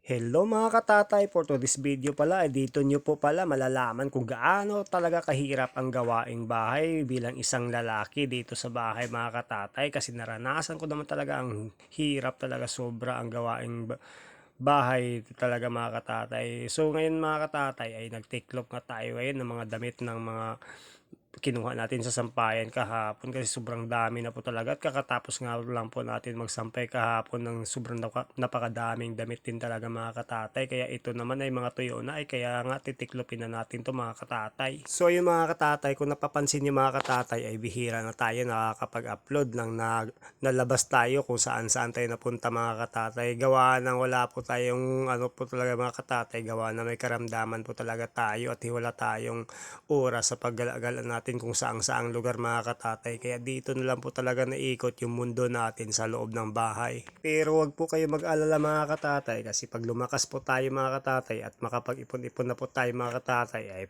Hello mga katatay, for today's video pala, dito nyo po pala malalaman kung gaano talaga kahirap ang gawaing bahay bilang isang lalaki dito sa bahay mga katatay. Kasi naranasan ko naman talaga ang hirap talaga, sobra ang gawaing bahay talaga mga katatay. So ngayon mga katatay ay nagtiklop nga tayo ngayon ng mga damit ng mga kinuha natin sa sampayan kahapon kasi sobrang dami na po talaga at kakatapos nga lang po natin magsampay kahapon ng sobrang napakadaming damit din talaga mga katatay, kaya ito naman ay mga tuyo na, ay kaya nga titiklopin na natin to mga katatay. So yung mga katatay, kung napapansin nyo mga katatay, ay bihira na tayo nakakapag-upload ng nalabas tayo kung saan saan tayo napunta mga katatay, gawa ng wala po tayong ano po talaga mga katatay, gawa na may karamdaman po talaga tayo at wala tayong oras sa paggala-gala natin kung saang-saang lugar mga katatay. Kaya dito na lang po talaga naikot yung mundo natin sa loob ng bahay. Pero wag po kayo mag-alala mga katatay, kasi pag lumakas po tayo mga katatay at makapag-ipon-ipon na po tayo mga katatay, ay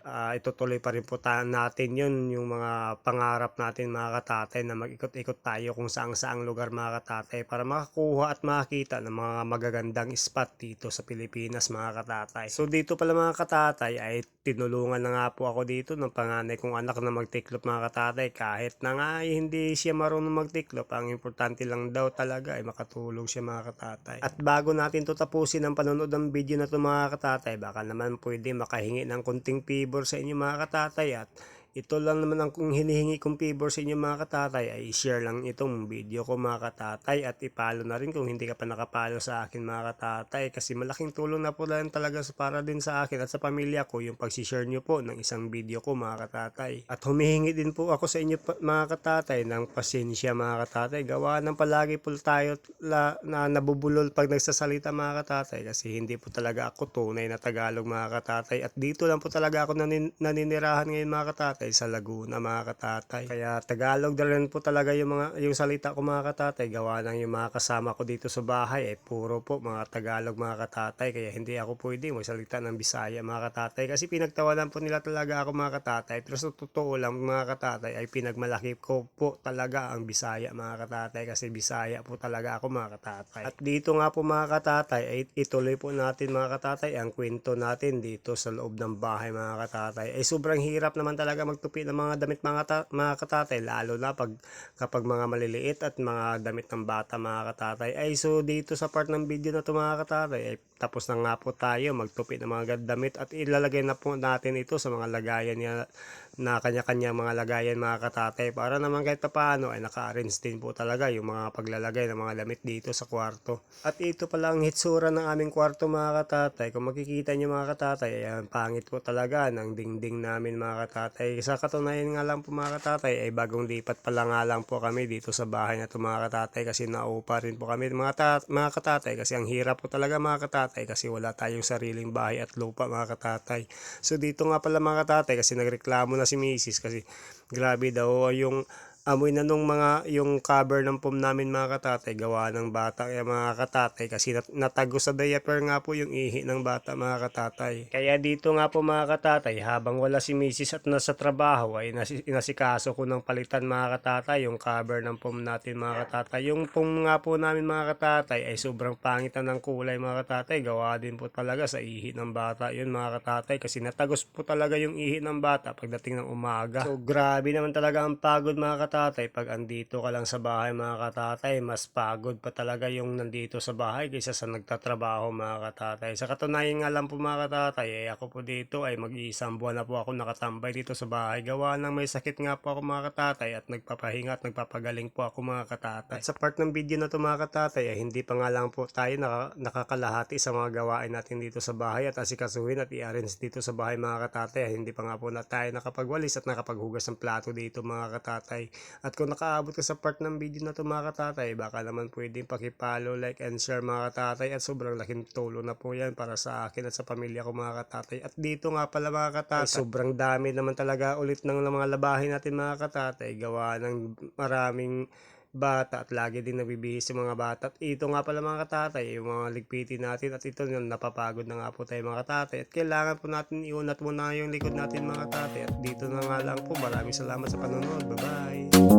itutuloy pa rin po natin yun, yung mga pangarap natin mga katatay, na mag-ikot-ikot tayo kung saang-saang lugar mga katatay para makakuha at makakita ng mga magagandang spot dito sa Pilipinas mga katatay. So dito pala mga katatay ay tinulungan na nga po ako dito ng panganay kong anak na magtiklop mga katatay. Kahit na nga ay hindi siya marunong magtiklop, ang importante lang daw talaga ay makatulong siya mga katatay. At bago natin to tapusin ang panonood ng video na to mga katatay, baka naman pwede makahingi ng konting favor sa inyo mga katatay, at ito lang naman ang kung hinihingi kong favor sa inyo mga katatay, ay share lang itong video ko mga katatay, at ipalo na rin kung hindi ka pa nakapalo sa akin mga katatay, kasi malaking tulong na po lang talaga para din sa akin at sa pamilya ko yung pagsishare nyo po ng isang video ko mga katatay. At humihingi din po ako sa inyo mga katatay ng pasensya mga katatay, gawa ng palagi po tayo na nabubulol pag nagsasalita mga katatay, kasi hindi po talaga ako tunay na Tagalog mga katatay, at dito lang po talaga ako naninirahan ngayon mga katatay sa Laguna mga katatay. Kaya Tagalog na rin po talaga yung salita ko mga katatay, gawa ng yung mga kasama ko dito sa bahay ay puro po mga Tagalog mga katatay, kaya hindi ako pwede magsalita ng Bisaya mga katatay, kasi pinagtawanan po nila talaga ako mga katatay. Pero sa totoo lang mga katatay, ay pinagmalaki ko po talaga ang Bisaya mga katatay, kasi Bisaya po talaga ako mga katatay. At dito nga po mga katatay ay ituloy po natin mga katatay ang kwento natin dito sa loob ng bahay mga katatay. Ay sobrang hirap naman talaga magtupi ng mga damit mga katatay, lalo na kapag mga maliliit at mga damit ng bata mga katatay. Ay so dito sa part ng video na to mga katatay, ay tapos na nga po tayo magtupi ng mga damit, at ilalagay na po natin ito sa mga lagayan niya na kanya-kanyang mga lagayan mga katatay, para naman kahit paano ay naka-arrange din po talaga yung mga paglalagay ng mga damit dito sa kwarto. At ito pala ang hitsura ng aming kwarto mga katatay. Kung makikita nyo mga katatay, ayan, pangit po talaga ng dingding namin mga katatay. Sa katunayan nga lang po mga katatay, ay bagong lipat pala nga lang po kami dito sa bahay na ito mga katatay, kasi naupa rin po kami mga katatay, kasi ang hirap po talaga mga katatay, kasi wala tayong sariling bahay at lupa mga katatay. So dito nga pala mga katatay, kasi nagreklamo na si Mrs. kasi grabe daw yung amoy na nung yung cover ng pom namin mga katatay, gawa ng bata kaya mga katatay, kasi natago sa diaper nga po yung ihi ng bata mga katatay. Kaya dito nga po mga katatay, habang wala si Mrs. at nasa trabaho, ay inasikaso ko ng palitan mga katatay yung cover ng pom natin mga katatay. Yung pom nga po namin mga katatay ay sobrang pangit na ng kulay mga katatay, gawa din po talaga sa ihi ng bata yun mga katatay, kasi natagos po talaga yung ihi ng bata pagdating ng umaga. So grabe naman talaga ang pagod mga katatay. Pag andito ka lang sa bahay mga katatay, mas pagod pa talaga yung nandito sa bahay kaysa sa nagtatrabaho mga katatay. Sa katunayan nga lang po mga katatay, ako po dito ay mag-iisang buwan na po ako nakatambay dito sa bahay, gawa ng may sakit nga po ako mga katatay, at nagpapahinga at nagpapagaling po ako mga katatay. At sa part ng video na to mga katatay, ay hindi pa nga lang po tayo nakakalahati sa mga gawain natin dito sa bahay at asikasuhin at i-arrange dito sa bahay mga katatay. Hindi pa nga po na tayo nakapagwalis at nakapaghugas ng plato dito mga katatay. At kung nakaabot ka sa part ng video na to mga katatay, baka naman pwedeng pakipollow, like and share mga katatay, at sobrang laking tulong na po yan para sa akin at sa pamilya ko mga katatay. At dito nga pala mga katatay, sobrang dami naman talaga ulit ng mga labahin natin mga katatay, gawa ng maraming bata at lagi din nabibihis yung mga bata. At ito nga pala mga katatay, yung mga ligpitin natin, at ito yung napapagod na nga po tayo mga katatay, at kailangan po natin iunat muna yung likod natin mga katatay. At dito na nga lang po, maraming salamat sa panonood, bye bye.